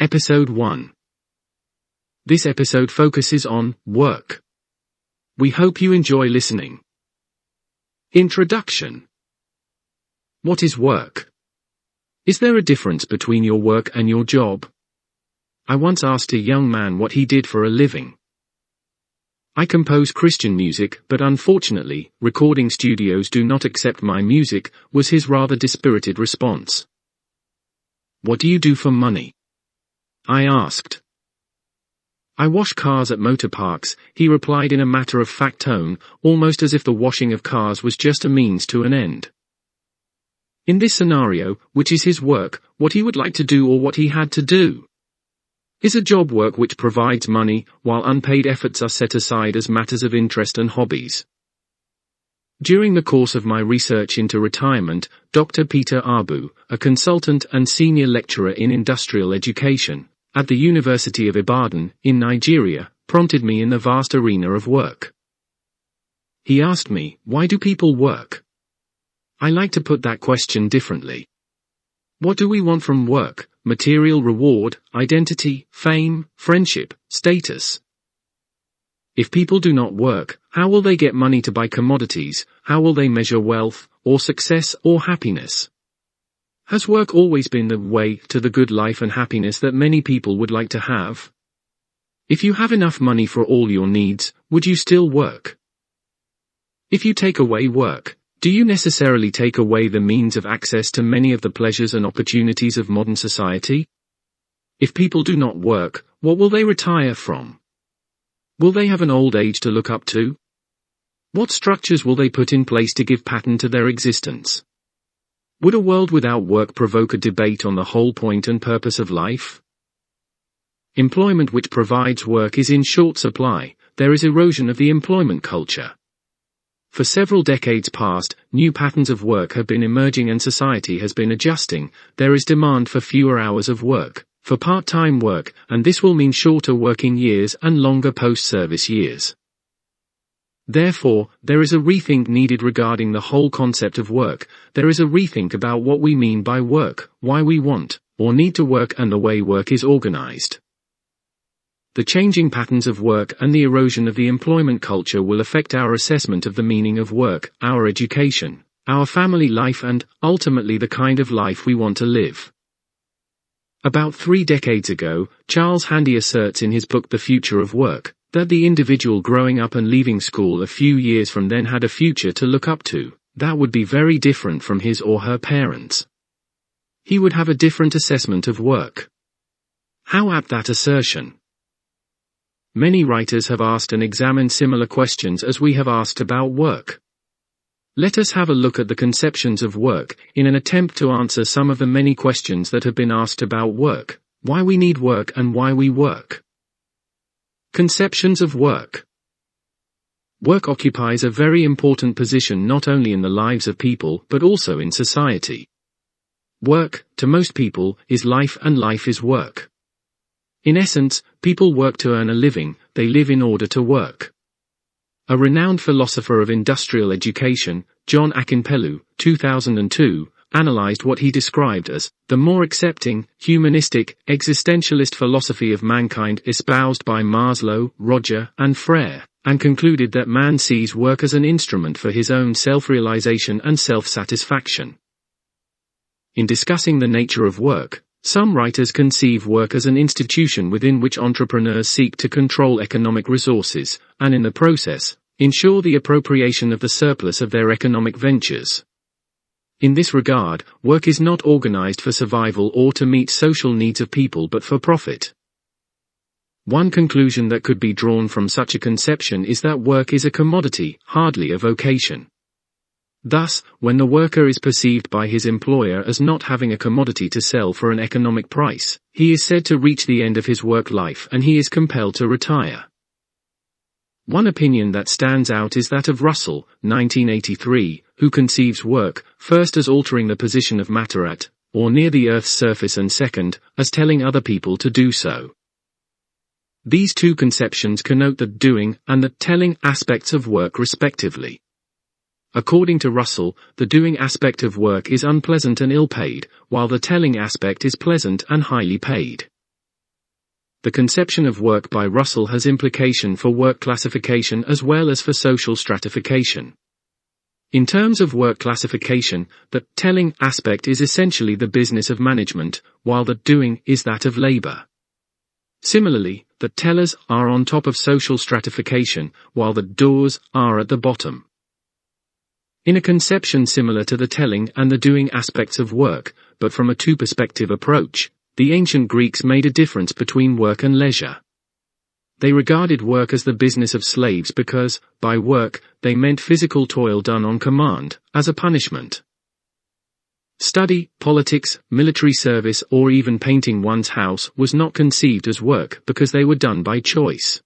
Episode 1. This episode focuses on work. We hope you enjoy listening. Introduction. What is work? Is there a difference between your work and your job? I once asked a young man what he did for a living. I compose Christian music, but unfortunately, recording studios do not accept my music, was his rather dispirited response. What do you do for money? I asked. I wash cars at motor parks, he replied in a matter-of-fact tone, almost as if the washing of cars was just a means to an end. In this scenario, which is his work, what he would like to do or what he had to do? Is a job work which provides money, while unpaid efforts are set aside as matters of interest and hobbies? During the course of my research into retirement, Dr. Peter Abu, a consultant and senior lecturer in industrial education, at the University of Ibadan, in Nigeria, prompted me in the vast arena of work. He asked me, why do people work? I like to put that question differently. What do we want from work? Material reward, identity, fame, friendship, status? If people do not work, how will they get money to buy commodities? How will they measure wealth, or success, or happiness? Has work always been the way to the good life and happiness that many people would like to have? If you have enough money for all your needs, would you still work? If you take away work, do you necessarily take away the means of access to many of the pleasures and opportunities of modern society? If people do not work, what will they retire from? Will they have an old age to look up to? What structures will they put in place to give pattern to their existence? Would a world without work provoke a debate on the whole point and purpose of life? Employment which provides work is in short supply. There is erosion of the employment culture. For several decades past, new patterns of work have been emerging and society has been adjusting. There is demand for fewer hours of work, for part-time work, and this will mean shorter working years and longer post-service years. Therefore, there is a rethink needed regarding the whole concept of work. There is a rethink about what we mean by work, why we want, or need to work, and the way work is organized. The changing patterns of work and the erosion of the employment culture will affect our assessment of the meaning of work, our education, our family life, and, ultimately, the kind of life we want to live. About 3 decades ago, Charles Handy asserts in his book The Future of Work, that the individual growing up and leaving school a few years from then had a future to look up to, that would be very different from his or her parents. He would have a different assessment of work. How apt that assertion! Many writers have asked and examined similar questions as we have asked about work. Let us have a look at the conceptions of work, in an attempt to answer some of the many questions that have been asked about work, why we need work and why we work. Conceptions of work. Work occupies a very important position not only in the lives of people but also in society. Work, to most people, is life and life is work. In essence, people work to earn a living, they live in order to work. A renowned philosopher of industrial education, John Akinpelu, 2002, analyzed what he described as the more accepting, humanistic, existentialist philosophy of mankind espoused by Maslow, Roger, and Frere, and concluded that man sees work as an instrument for his own self-realization and self-satisfaction. In discussing the nature of work, some writers conceive work as an institution within which entrepreneurs seek to control economic resources, and in the process, ensure the appropriation of the surplus of their economic ventures. In this regard, work is not organized for survival or to meet social needs of people but for profit. One conclusion that could be drawn from such a conception is that work is a commodity, hardly a vocation. Thus, when the worker is perceived by his employer as not having a commodity to sell for an economic price, he is said to reach the end of his work life and he is compelled to retire. One opinion that stands out is that of Russell, 1983, who conceives work, first as altering the position of matter at, or near the Earth's surface, and second, as telling other people to do so. These two conceptions connote the doing and the telling aspects of work respectively. According to Russell, the doing aspect of work is unpleasant and ill-paid, while the telling aspect is pleasant and highly paid. the conception of work by Russell has implication for work classification as well as for social stratification. In terms of work classification, the telling aspect is essentially the business of management, while the doing is that of labor. Similarly, the tellers are on top of social stratification, while the doers are at the bottom. In a conception similar to the telling and the doing aspects of work, but from a two-perspective approach, the ancient Greeks made a difference between work and leisure. They regarded work as the business of slaves because, by work, they meant physical toil done on command, as a punishment. Study, politics, military service, or even painting one's house was not conceived as work because they were done by choice.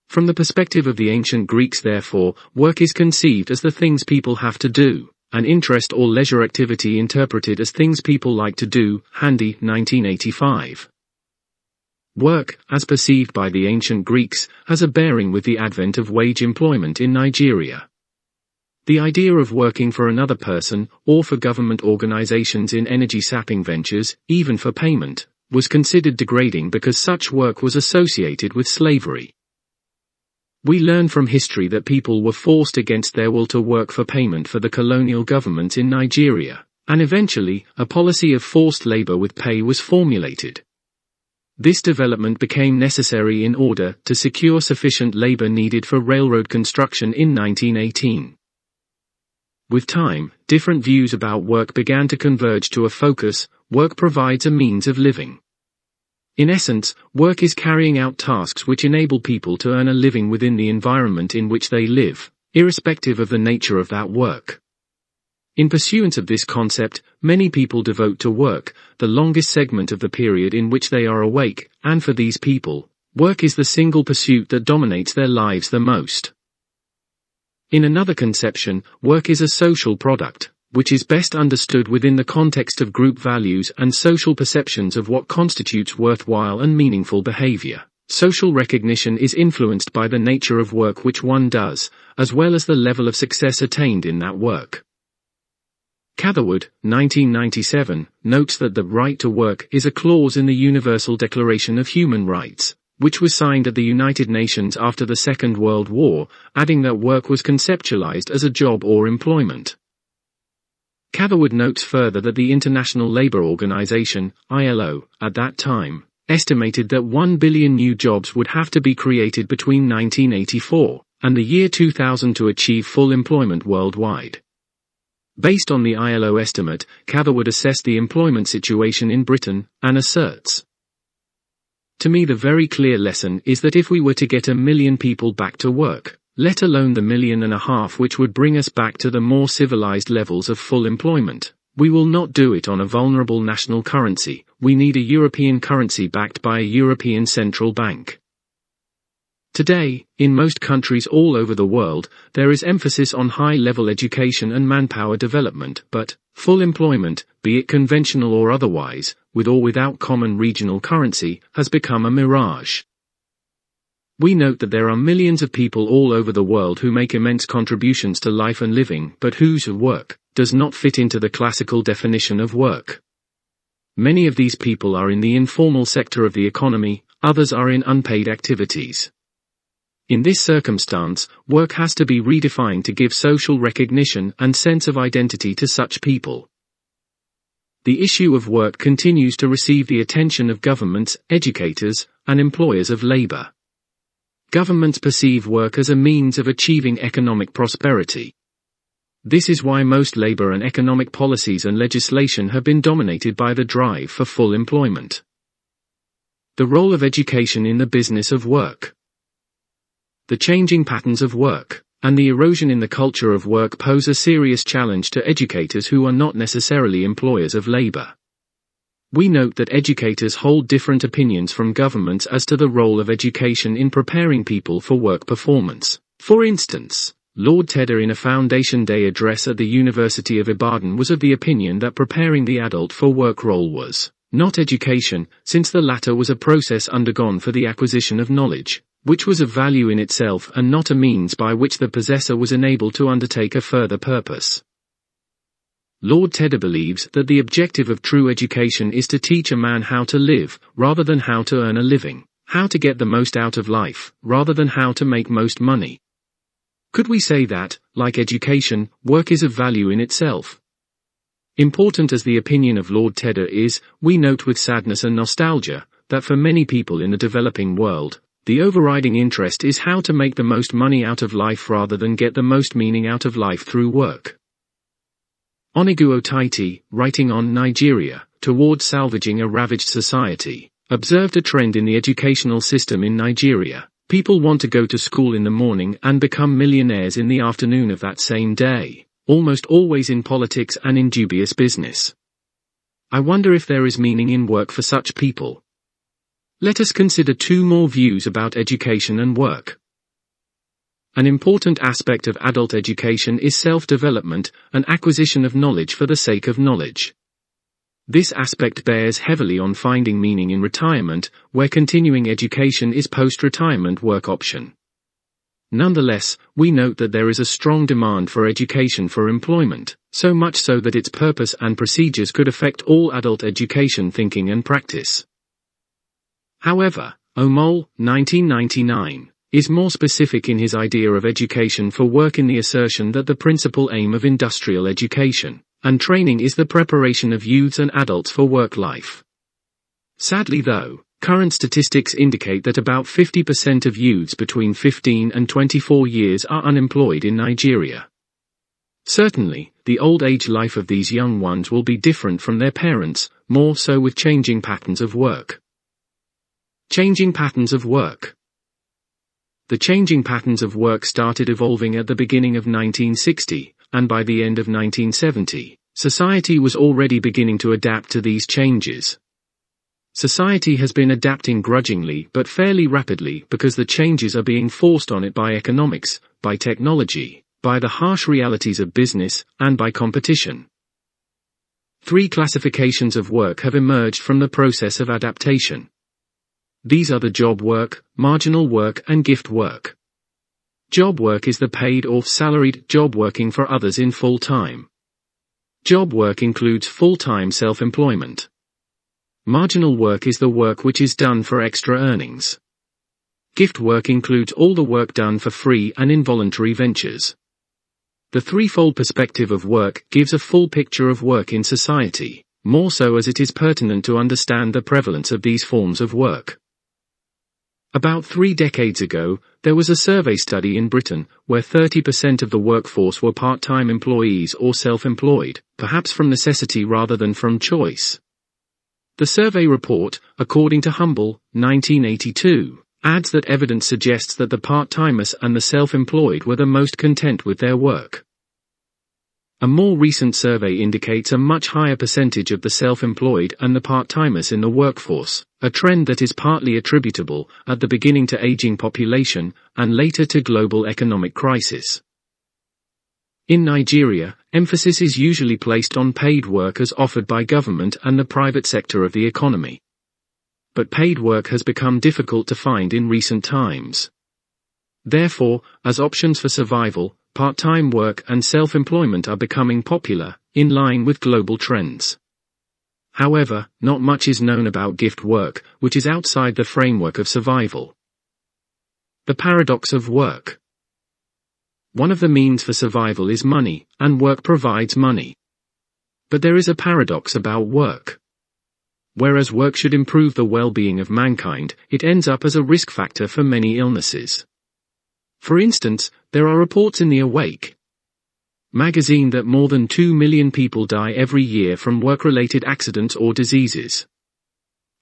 From the perspective of the ancient Greeks, therefore, work is conceived as the things people have to do, an interest or leisure activity interpreted as things people like to do. Handy, 1985. Work, as perceived by the ancient Greeks, has a bearing with the advent of wage employment in Nigeria. The idea of working for another person, or for government organizations in energy-sapping ventures, even for payment, was considered degrading because such work was associated with slavery. We learn from history that people were forced against their will to work for payment for the colonial government in Nigeria, and eventually, a policy of forced labor with pay was formulated. This development became necessary in order to secure sufficient labor needed for railroad construction in 1918. With time, different views about work began to converge to a focus: work provides a means of living. In essence, work is carrying out tasks which enable people to earn a living within the environment in which they live, irrespective of the nature of that work. In pursuance of this concept, many people devote to work the longest segment of the period in which they are awake, and for these people, work is the single pursuit that dominates their lives the most. In another conception, work is a social product, which is best understood within the context of group values and social perceptions of what constitutes worthwhile and meaningful behavior. Social recognition is influenced by the nature of work which one does, as well as the level of success attained in that work. Catherwood, 1997, notes that the right to work is a clause in the Universal Declaration of Human Rights, which was signed at the United Nations after the Second World War, adding that work was conceptualized as a job or employment. Catherwood notes further that the International Labour Organization, ILO, at that time, estimated that 1 billion new jobs would have to be created between 1984 and the year 2000 to achieve full employment worldwide. Based on the ILO estimate, Catherwood assessed the employment situation in Britain, and asserts, "To me the very clear lesson is that if we were to get 1 million people back to work, let alone the 1.5 million which would bring us back to the more civilized levels of full employment, we will not do it on a vulnerable national currency. We need a European currency backed by a European Central Bank." Today, in most countries all over the world, there is emphasis on high-level education and manpower development, but full employment, be it conventional or otherwise, with or without common regional currency, has become a mirage. We note that there are millions of people all over the world who make immense contributions to life and living, but whose work does not fit into the classical definition of work. Many of these people are in the informal sector of the economy, others are in unpaid activities. In this circumstance, work has to be redefined to give social recognition and sense of identity to such people. The issue of work continues to receive the attention of governments, educators, and employers of labor. Governments perceive work as a means of achieving economic prosperity. This is why most labor and economic policies and legislation have been dominated by the drive for full employment. The role of education in the business of work. The changing patterns of work, and the erosion in the culture of work pose a serious challenge to educators who are not necessarily employers of labor. We note that educators hold different opinions from governments as to the role of education in preparing people for work performance. For instance, Lord Tedder in a Foundation Day address at the University of Ibadan was of the opinion that preparing the adult for work role was not education, since the latter was a process undergone for the acquisition of knowledge, which was of value in itself and not a means by which the possessor was enabled to undertake a further purpose. Lord Tedder believes that the objective of true education is to teach a man how to live, rather than how to earn a living, how to get the most out of life, rather than how to make most money. Could we say that, like education, work is of value in itself? Important as the opinion of Lord Tedder is, we note with sadness and nostalgia, that for many people in the developing world, the overriding interest is how to make the most money out of life rather than get the most meaning out of life through work. Onigu Otaiti, writing on Nigeria, Towards Salvaging a Ravaged Society, observed a trend in the educational system in Nigeria. People want to go to school in the morning and become millionaires in the afternoon of that same day, almost always in politics and in dubious business. I wonder if there is meaning in work for such people. Let us consider two more views about education and work. An important aspect of adult education is self-development, an acquisition of knowledge for the sake of knowledge. This aspect bears heavily on finding meaning in retirement, where continuing education is post-retirement work option. Nonetheless, we note that there is a strong demand for education for employment, so much so that its purpose and procedures could affect all adult education thinking and practice. However, Omol, 1999, is more specific in his idea of education for work in the assertion that the principal aim of industrial education and training is the preparation of youths and adults for work life. Sadly though, current statistics indicate that about 50% of youths between 15 and 24 years are unemployed in Nigeria. Certainly, the old age life of these young ones will be different from their parents, more so with changing patterns of work. Changing patterns of work. The changing patterns of work started evolving at the beginning of 1960, and by the end of 1970, society was already beginning to adapt to these changes. Society has been adapting grudgingly but fairly rapidly because the changes are being forced on it by economics, by technology, by the harsh realities of business, and by competition. Three classifications of work have emerged from the process of adaptation. These are the job work, marginal work and gift work. Job work is the paid or salaried job working for others in full time. Job work includes full-time self-employment. Marginal work is the work which is done for extra earnings. Gift work includes all the work done for free and involuntary ventures. The threefold perspective of work gives a full picture of work in society, more so as it is pertinent to understand the prevalence of these forms of work. About 3 decades ago, there was a survey study in Britain, where 30% of the workforce were part-time employees or self-employed, perhaps from necessity rather than from choice. The survey report, according to Humble, 1982, adds that evidence suggests that the part-timers and the self-employed were the most content with their work. A more recent survey indicates a much higher percentage of the self-employed and the part-timers in the workforce, a trend that is partly attributable, at the beginning to aging population, and later to global economic crisis. In Nigeria, emphasis is usually placed on paid work as offered by government and the private sector of the economy. But paid work has become difficult to find in recent times. Therefore, as options for survival, part-time work and self-employment are becoming popular, in line with global trends. However, not much is known about gift work, which is outside the framework of survival. The paradox of work. One of the means for survival is money, and work provides money. But there is a paradox about work. Whereas work should improve the well-being of mankind, it ends up as a risk factor for many illnesses. For instance, there are reports in the Awake magazine that more than 2 million people die every year from work-related accidents or diseases.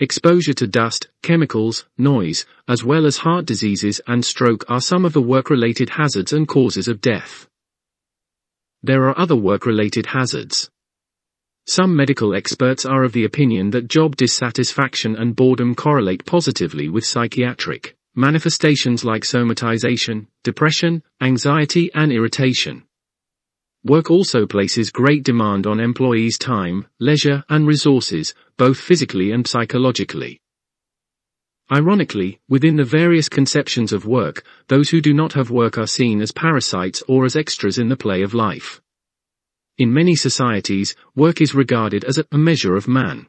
Exposure to dust, chemicals, noise, as well as heart diseases and stroke are some of the work-related hazards and causes of death. There are other work-related hazards. Some medical experts are of the opinion that job dissatisfaction and boredom correlate positively with psychiatric manifestations like somatization, depression, anxiety and irritation. Work also places great demand on employees' time, leisure and resources, both physically and psychologically. Ironically, within the various conceptions of work, those who do not have work are seen as parasites or as extras in the play of life. In many societies, work is regarded as a measure of man.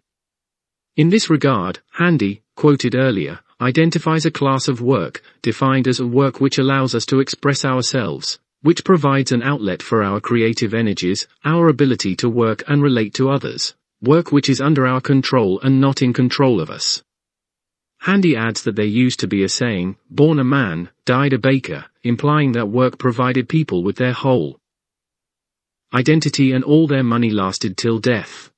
In this regard, Handy, quoted earlier, identifies a class of work, defined as a work which allows us to express ourselves, which provides an outlet for our creative energies, our ability to work and relate to others, work which is under our control and not in control of us. Handy adds that there used to be a saying, born a man, died a baker, implying that work provided people with their whole identity and all their money lasted till death.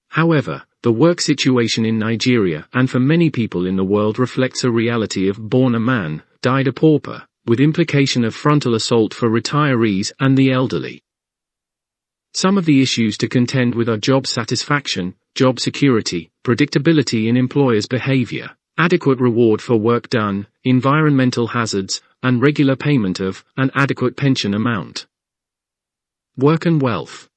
However, the work situation in Nigeria and for many people in the world reflects a reality of born a man, died a pauper, with implication of frontal assault for retirees and the elderly. Some of the issues to contend with are job satisfaction, job security, predictability in employers' behavior, adequate reward for work done, environmental hazards, and regular payment of an adequate pension amount. Work and wealth.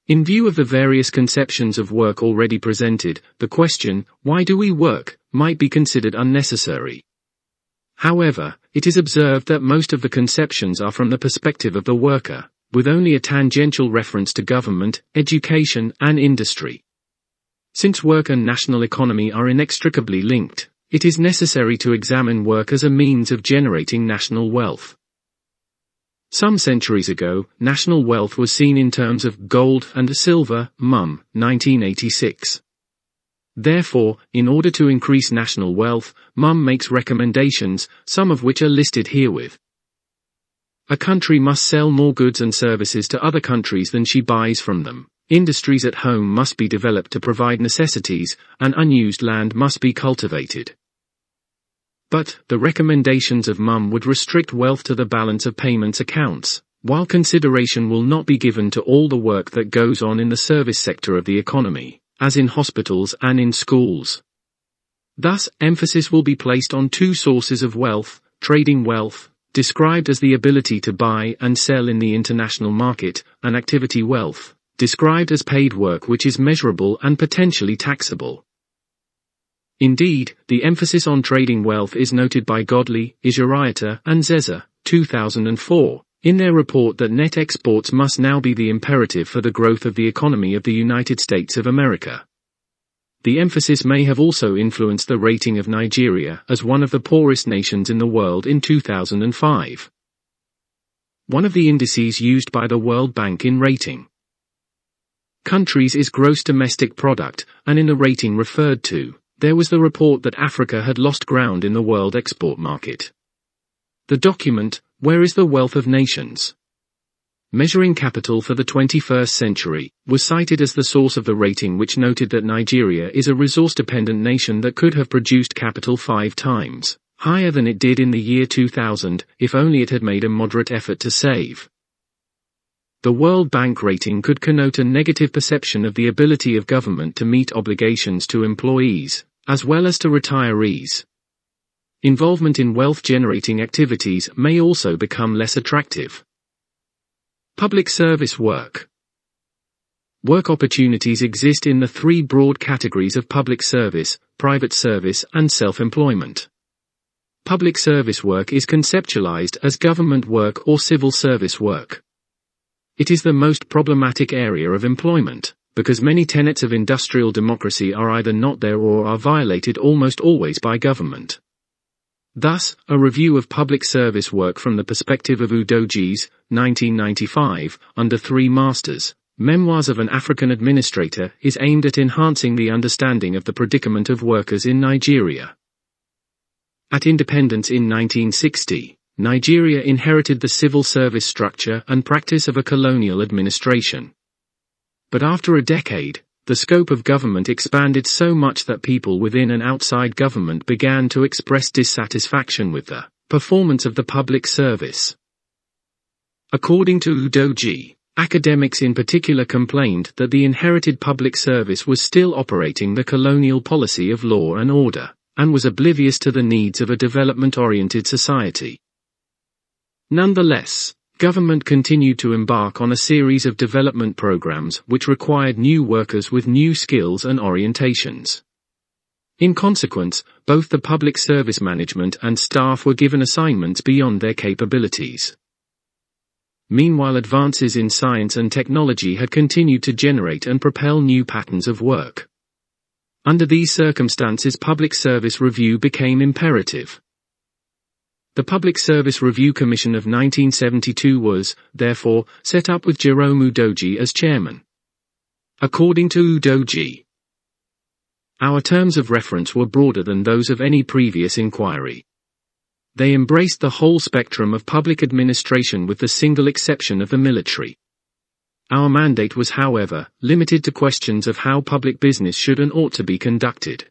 In view of the various conceptions of work already presented, the question, why do we work, might be considered unnecessary. However, it is observed that most of the conceptions are from the perspective of the worker, with only a tangential reference to government, education, and industry. Since work and national economy are inextricably linked, it is necessary to examine work as a means of generating national wealth. Some centuries ago, national wealth was seen in terms of gold and silver, Mum, 1986. Therefore, in order to increase national wealth, Mum makes recommendations, some of which are listed herewith. A country must sell more goods and services to other countries than she buys from them. Industries at home must be developed to provide necessities, and unused land must be cultivated. But, the recommendations of Mum would restrict wealth to the balance of payments accounts, while consideration will not be given to all the work that goes on in the service sector of the economy, as in hospitals and in schools. Thus, emphasis will be placed on two sources of wealth, trading wealth, described as the ability to buy and sell in the international market, and activity wealth, described as paid work which is measurable and potentially taxable. Indeed, the emphasis on trading wealth is noted by Godley, Izuriata, and Zeza, 2004, in their report that net exports must now be the imperative for the growth of the economy of the United States of America. The emphasis may have also influenced the rating of Nigeria as one of the poorest nations in the world in 2005. One of the indices used by the World Bank in rating countries is gross domestic product, and in the rating referred to, there was the report that Africa had lost ground in the world export market. The document, Where is the Wealth of Nations? Measuring Capital for the 21st Century, was cited as the source of the rating, which noted that Nigeria is a resource-dependent nation that could have produced capital 5 times higher than it did in the year 2000, if only it had made a moderate effort to save. The World Bank rating could connote a negative perception of the ability of government to meet obligations to employees, as well as to retirees. Involvement in wealth-generating activities may also become less attractive. Public service work. Work opportunities exist in the 3 broad categories of public service, private service, and self-employment. Public service work is conceptualized as government work or civil service work. It is the most problematic area of employment, because many tenets of industrial democracy are either not there or are violated almost always by government. Thus, a review of public service work from the perspective of Udoji's, 1995, Under 3 Masters, Memoirs of an African Administrator, is aimed at enhancing the understanding of the predicament of workers in Nigeria. At independence in 1960, Nigeria inherited the civil service structure and practice of a colonial administration. But after a decade, the scope of government expanded so much that people within and outside government began to express dissatisfaction with the performance of the public service. According to Udoji, academics in particular complained that the inherited public service was still operating the colonial policy of law and order, and was oblivious to the needs of a development-oriented society. Nonetheless, government continued to embark on a series of development programs which required new workers with new skills and orientations. In consequence, both the public service management and staff were given assignments beyond their capabilities. Meanwhile, advances in science and technology had continued to generate and propel new patterns of work. Under these circumstances, public service review became imperative. The Public Service Review Commission of 1972 was, therefore, set up with Jerome Udoji as chairman. According to Udoji, our terms of reference were broader than those of any previous inquiry. They embraced the whole spectrum of public administration with the single exception of the military. Our mandate was, however, limited to questions of how public business should and ought to be conducted.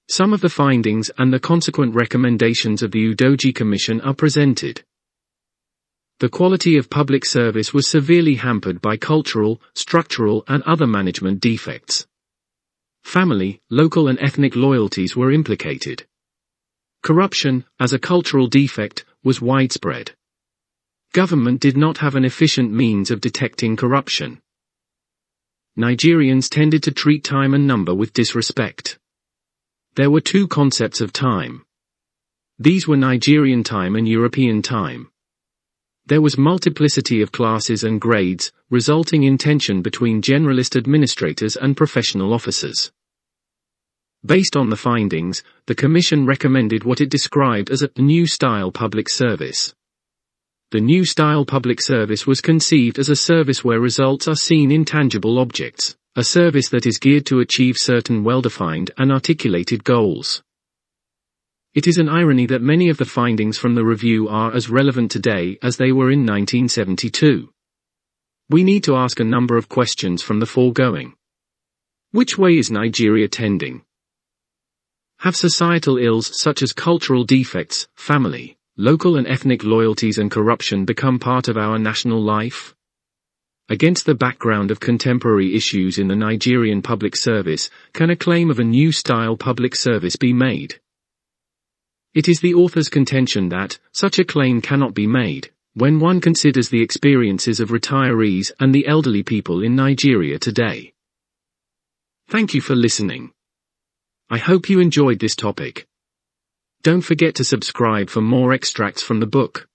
Some of the findings and the consequent recommendations of the Udoji Commission are presented. The quality of public service was severely hampered by cultural, structural and other management defects. Family, local and ethnic loyalties were implicated. Corruption, as a cultural defect, was widespread. Government did not have an efficient means of detecting corruption. Nigerians tended to treat time and number with disrespect. There were two concepts of time. These were Nigerian time and European time. There was multiplicity of classes and grades, resulting in tension between generalist administrators and professional officers. Based on the findings, the Commission recommended what it described as a new style public service. The new style public service was conceived as a service where results are seen in tangible objects, a service that is geared to achieve certain well-defined and articulated goals. It is an irony that many of the findings from the review are as relevant today as they were in 1972. We need to ask a number of questions from the foregoing. Which way is Nigeria tending? Have societal ills such as cultural defects, family, local and ethnic loyalties and corruption become part of our national life? Against the background of contemporary issues in the Nigerian public service, can a claim of a new style public service be made? It is the author's contention that such a claim cannot be made when one considers the experiences of retirees and the elderly people in Nigeria today. Thank you for listening. I hope you enjoyed this topic. Don't forget to subscribe for more extracts from the book.